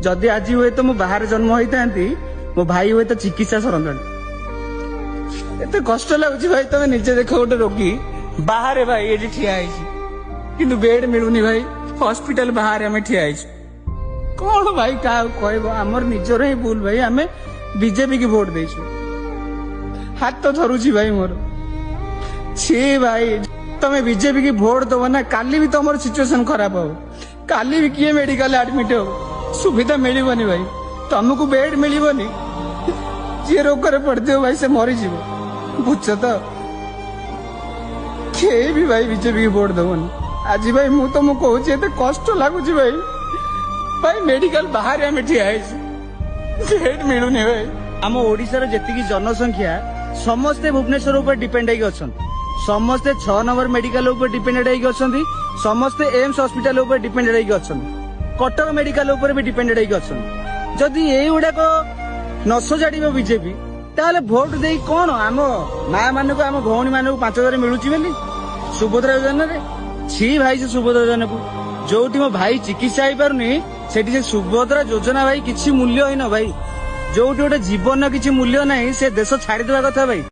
जदि आज हुए तो मु बाहर जन्म होता मो भाई हुए तो चिकित्सा सरंता एत कष्ट लगुच भाई तुम निजे देख गोटे रोगी बाहर भाई ये ठिया कि बेड मिलूनी भाई हॉस्पिटल बाहर आम ठिया कौन भाई क्या कह आमर निजर ही भूल भाई आम बीजेपी की भोट देचु हाथ तो धरुची भाई मोर छी भाई तमें बीजेपी की भोट दब ना काली भी तुम सिचुएशन खराब हो काली भी किए मेडिकल एडमिट हो सुविधा मिलबनी भाई तुमको बेड मिलबनी जी रोग पड़ते भाई से मरीज बुझ तो किए भी भाई बीजेपी की भोट दबनी आज भाई मु तुम कहूँ एत कष्ट लगुच भाई भाई मेडिकल बाहर आम ठिया बेड मिलूनी भाई आम ओडिशार जेतिकी जनसंख्या समस्ते भुवनेश्वर ऊपर डिपेंड होगी समस्ते 6 नंबर मेडिकल ऊपर डिपेंडेड होगी समस्ते एम्स हॉस्पिटल ऊपर डिपेंडेड होगी कटक मेडिकल ऊपर भी डिपेंडेड होगी जदि यही गुड़ाक न सजाड़ बीजेपी ताले भोट दे कौन आम माँ मान आम भौणी मान 5,000 मिलूची सुभद्रा योजना रे छी भाई से सुभद्रा योजना को जो मो भाई चिकित्सा हो पारुनी से सुभद्रा योजना भाई किसी मूल्य ही न भाई जो गोटे जीवन किसी मूल्य ना से देश छाड़ीदेवा कथा भाई।